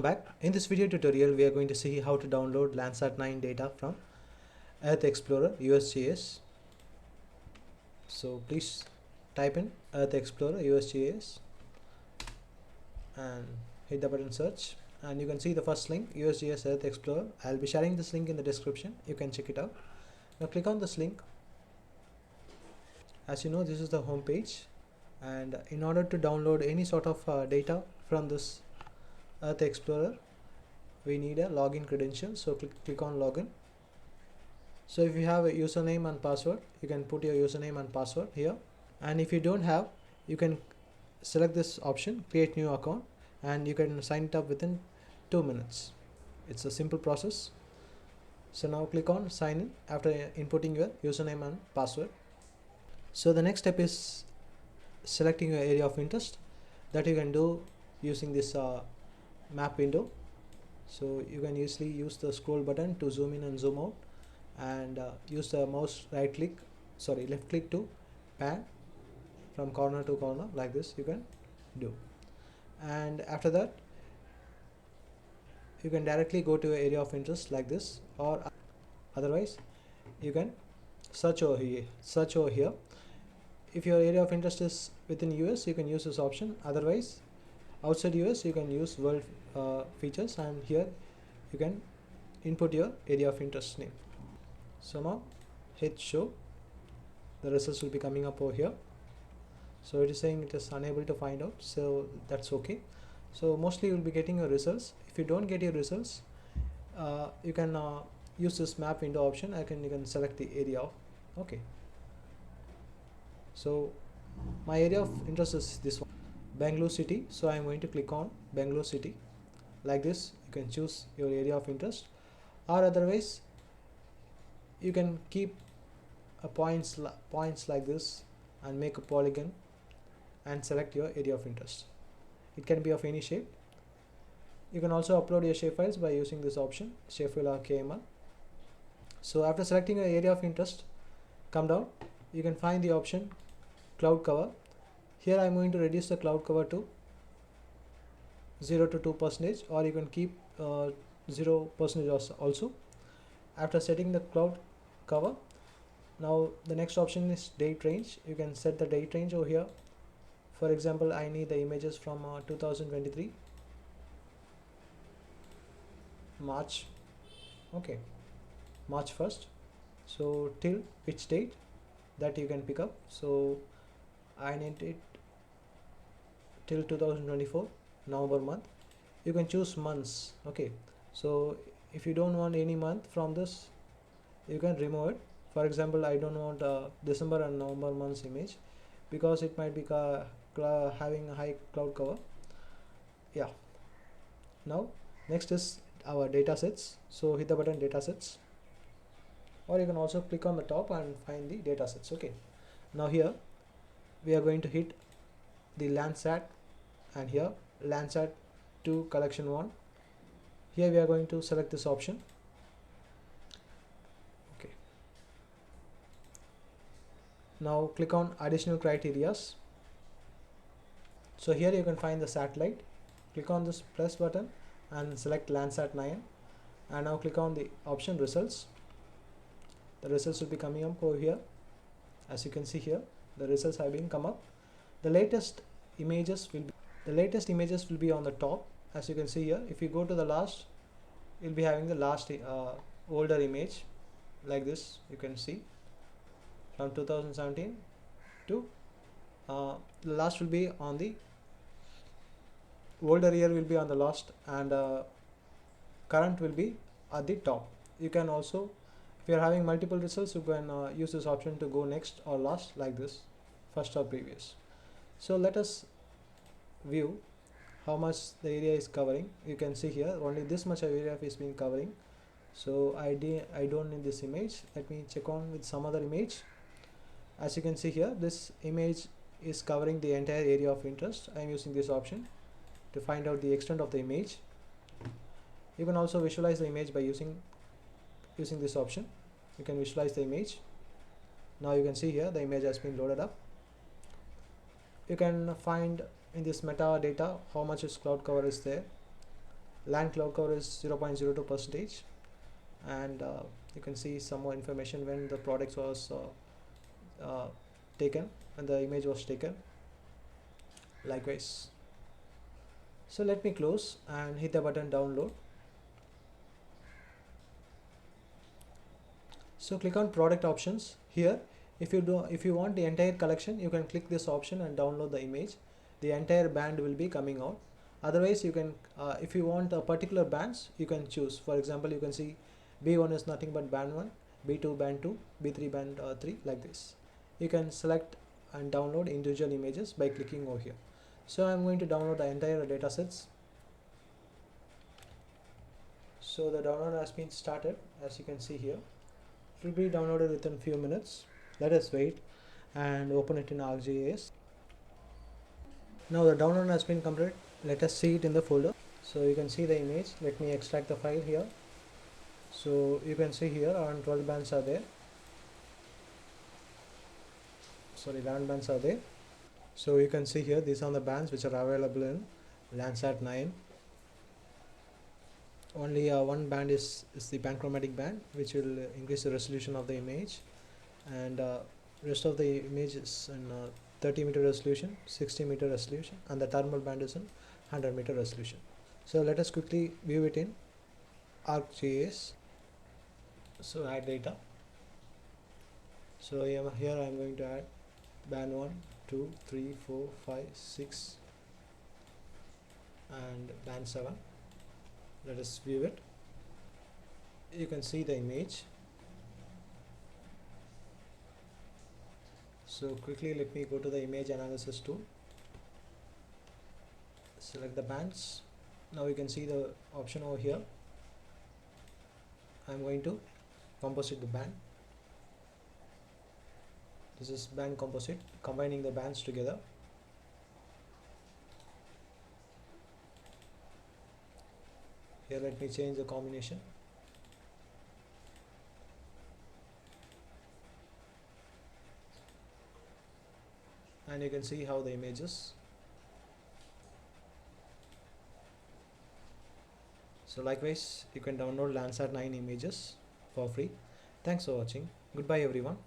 Back. In this video tutorial we are going to see how to download Landsat 9 data from EarthExplorer USGS. So please type in EarthExplorer USGS and hit the button search, and you can see the first link, USGS Earth Explorer. I'll be sharing this link in the description, you can check it out. Now click on this link. As you know, this is the home page, and in order to download any sort of data from this Earth Explorer, we need a login credential. So click on login. So if you have a username and password, you can put your username and password here, and if you don't have, you can select this option, create new account, and you can sign it up within 2 minutes. It's a simple process. So now click on sign in after inputting your username and password. So the next step is selecting your area of interest. That you can do using this map window. So you can easily use the scroll button to zoom in and zoom out, and use the mouse left click to pan from corner to corner, like this you can do. And after that, you can directly go to your area of interest like this, or otherwise you can search over here. If your area of interest is within US, you can use this option. Otherwise, outside US, you can use world features, and here you can input your area of interest name. So now hit show. The results will be coming up over here. So it is saying it is unable to find out, so that's okay. So mostly you will be getting your results. If you don't get your results, you can use this map window option. You can select the area. Okay. So my area of interest is this one, Bangalore city. So I am going to click on Bangalore city. Like this, you can choose your area of interest, or otherwise you can keep points like this and make a polygon and select your area of interest. It can be of any shape. You can also upload your shapefiles by using this option, shapefile or KML. So after selecting your area of interest, come down, you can find the option cloud cover. Here I am going to reduce the cloud cover to 0 to 2%, or you can keep 0% also. After setting the cloud cover, now the next option is date range. You can set the date range over here. For example, I need the images from 2023 March, okay, March 1st. So till which date that you can pick up. So I need it till 2024 November month. You can choose months. Okay, so if you don't want any month from this, you can remove it. For example, I don't want December and November months image because it might be having a high cloud cover. Yeah. Now next is our data sets. So hit the button data sets, or you can also click on the top and find the data sets. Okay, now here we are going to hit the Landsat, and here Landsat 2 collection 1. Here we are going to select this option. Okay, now click on additional criterias. So here you can find the satellite. Click on this plus button and select Landsat 9, and now click on the option results. The results will be coming up over here. As you can see here, the results have been come up. The latest images will be on the top. As you can see here, if you go to the last, you'll be having the last older image like this. You can see from 2017 to the last will be on the older year will be on the last, and current will be at the top. You can also, if you are having multiple results, you can use this option to go next or last, like this, first or previous. So let us view how much the area is covering. You can see here only this much of area is being covering. So I don't need this image. Let me check on with some other image. As you can see here, this image is covering the entire area of interest. I am using this option to find out the extent of the image. You can also visualize the image by using this option. You can visualize the image. Now you can see here the image has been loaded up. You can find in this metadata how much is cloud cover is there. land cloud cover is 0.02 percentage, and you can see some more information when the product was taken, when the image was taken. Likewise, so let me close and hit the button download. So click on product options here. If you want the entire collection, you can click this option and download the image. The entire band will be coming out. Otherwise, you can if you want a particular bands, you can choose. For example, you can see B1 is nothing but band 1, B2 band 2, B3 band 3, like this. You can select and download individual images by clicking over here. So I'm going to download the entire data sets. So the download has been started, as you can see here. It will be downloaded within few minutes. Let us wait and open it in ArcGIS. Now the download has been completed. Let us see it in the folder. So you can see the image. Let me extract the file here. So you can see here around 12 bands are there. Sorry, 11 bands are there. So you can see here these are the bands which are available in Landsat 9. Only one band is the panchromatic band, which will increase the resolution of the image, and rest of the image is in 30 meter resolution, 60 meter resolution, and the thermal band is in 100 meter resolution. So let us quickly view it in ArcGIS. So add data. So here I am going to add band 1, 2, 3, 4, 5, 6 and band 7. Let us view it. You can see the image. So quickly let me go to the image analysis tool. Select the bands. Now you can see the option over here. I am going to composite the band. This is band composite, combining the bands together. Here let me change the combination. And you can see how the images. So likewise, you can download Landsat 9 images for free. Thanks for watching. Goodbye everyone.